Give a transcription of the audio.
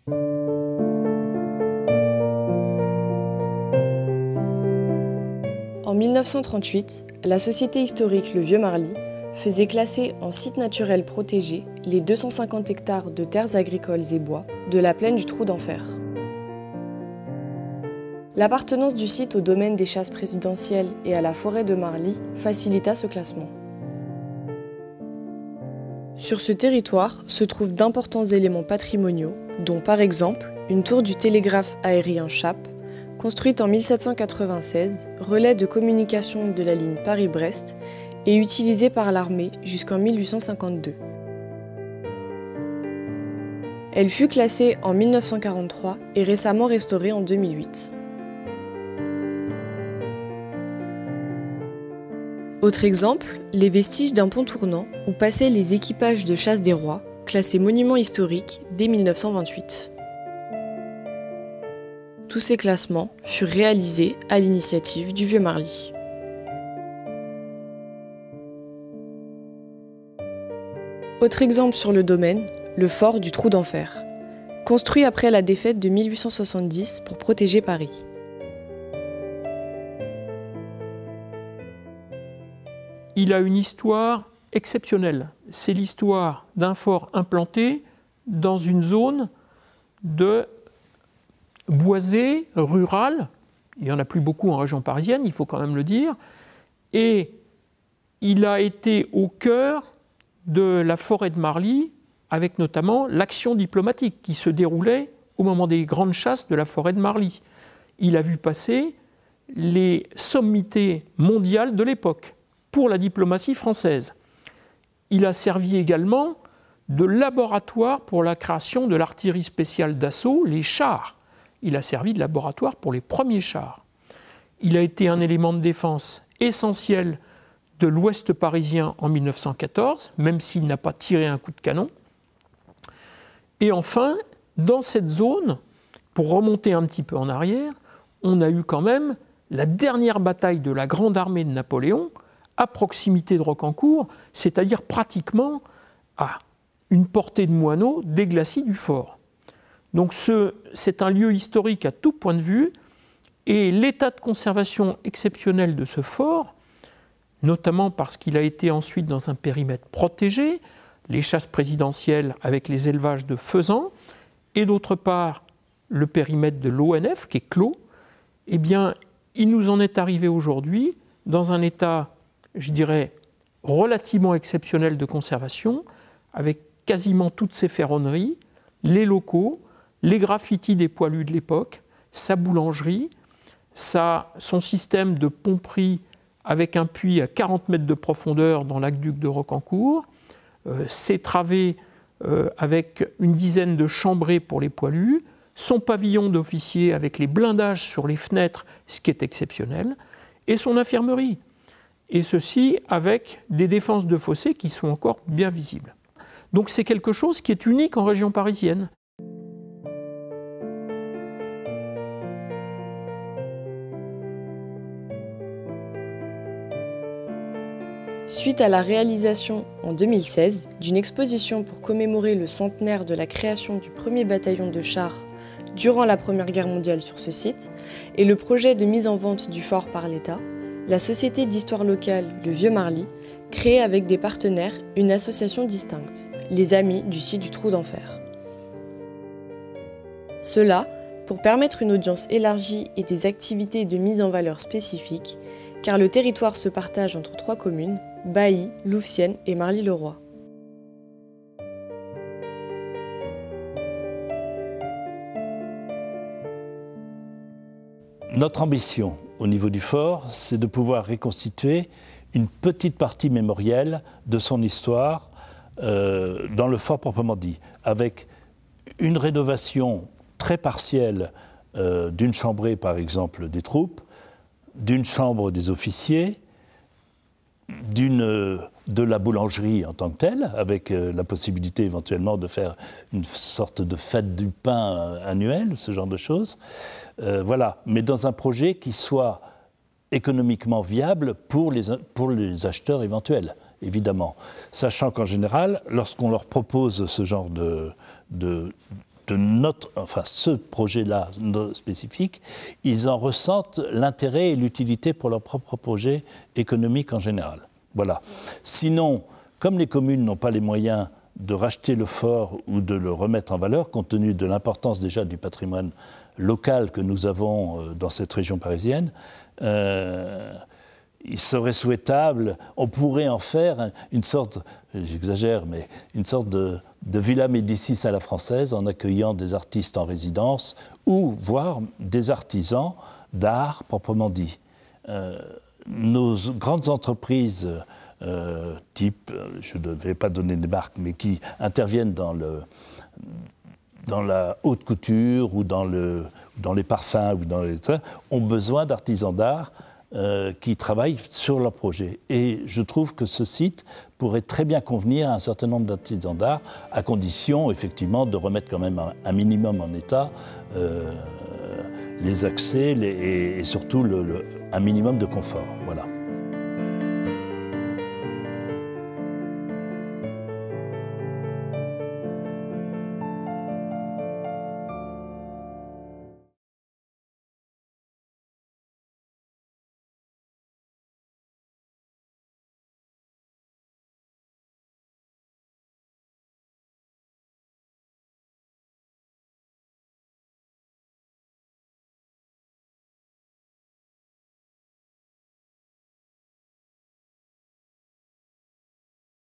En 1938, la Société historique Le Vieux-Marly faisait classer en site naturel protégé les 250 hectares de terres agricoles et bois de la plaine du Trou d'Enfer. L'appartenance du site au domaine des chasses présidentielles et à la forêt de Marly facilita ce classement. Sur ce territoire se trouvent d'importants éléments patrimoniaux, dont par exemple une tour du télégraphe aérien Chap, construite en 1796, relais de communication de la ligne Paris-Brest et utilisée par l'armée jusqu'en 1852. Elle fut classée en 1943 et récemment restaurée en 2008. Autre exemple, les vestiges d'un pont tournant où passaient les équipages de chasse des rois, classés monuments historiques dès 1928. Tous ces classements furent réalisés à l'initiative du Vieux-Marly. Autre exemple sur le domaine, le fort du Trou d'Enfer, construit après la défaite de 1870 pour protéger Paris. Il a une histoire exceptionnelle. C'est l'histoire d'un fort implanté dans une zone de boisée rurale. Il n'y en a plus beaucoup en région parisienne, il faut quand même le dire. Et il a été au cœur de la forêt de Marly, avec notamment l'action diplomatique qui se déroulait au moment des grandes chasses de la forêt de Marly. Il a vu passer les sommités mondiales de l'époque pour la diplomatie française. Il a servi également de laboratoire pour la création de l'artillerie spéciale d'assaut, les chars. Il a servi de laboratoire pour les premiers chars. Il a été un élément de défense essentiel de l'Ouest parisien en 1914, même s'il n'a pas tiré un coup de canon. Et enfin, dans cette zone, pour remonter un petit peu en arrière, on a eu quand même la dernière bataille de la Grande Armée de Napoléon, à proximité de Rocancourt, c'est-à-dire pratiquement à une portée de moineau des glacis du fort. Donc c'est un lieu historique à tout point de vue, et l'état de conservation exceptionnel de ce fort, notamment parce qu'il a été ensuite dans un périmètre protégé, les chasses présidentielles avec les élevages de faisans, et d'autre part le périmètre de l'ONF qui est clos, eh bien il nous en est arrivé aujourd'hui dans un état, je dirais, relativement exceptionnel de conservation, avec quasiment toutes ses ferronneries, les locaux, les graffitis des poilus de l'époque, sa boulangerie, son système de pomperie avec un puits à 40 mètres de profondeur dans l'aqueduc de Rocancourt, ses travées avec une dizaine de chambrées pour les poilus, son pavillon d'officier avec les blindages sur les fenêtres, ce qui est exceptionnel, et son infirmerie. Et ceci avec des défenses de fossés qui sont encore bien visibles. Donc c'est quelque chose qui est unique en région parisienne. Suite à la réalisation en 2016 d'une exposition pour commémorer le centenaire de la création du premier bataillon de chars durant la Première Guerre mondiale sur ce site et le projet de mise en vente du fort par l'État, la Société d'histoire locale Le Vieux-Marly crée avec des partenaires une association distincte, les Amis du site du Trou d'Enfer. Cela pour permettre une audience élargie et des activités de mise en valeur spécifiques, car le territoire se partage entre 3 communes, Bailly, Louvciennes et Marly-le-Roi. Notre ambition au niveau du fort, c'est de pouvoir reconstituer une petite partie mémorielle de son histoire dans le fort proprement dit, avec une rénovation très partielle d'une chambrée par exemple des troupes, d'une chambre des officiers, de la boulangerie en tant que telle, avec la possibilité éventuellement de faire une sorte de fête du pain annuelle, ce genre de choses. Voilà, mais dans un projet qui soit économiquement viable pour les acheteurs éventuels, évidemment. Sachant qu'en général, lorsqu'on leur propose ce genre ce projet-là spécifique, ils en ressentent l'intérêt et l'utilité pour leur propre projet économique en général. Voilà. Sinon, comme les communes n'ont pas les moyens de racheter le fort ou de le remettre en valeur, compte tenu de l'importance déjà du patrimoine local que nous avons dans cette région parisienne, il serait souhaitable, on pourrait en faire une sorte, j'exagère, mais une sorte de Villa Médicis à la française, en accueillant des artistes en résidence ou voire des artisans d'art proprement dit. Nos grandes entreprises type, je ne vais pas donner des marques, mais qui interviennent dans la haute couture ou dans les parfums ou ont besoin d'artisans d'art qui travaillent sur leur projet. Et je trouve que ce site pourrait très bien convenir à un certain nombre d'artisans d'art, à condition, effectivement, de remettre quand même un minimum en état les accès et surtout un minimum de confort. Voilà.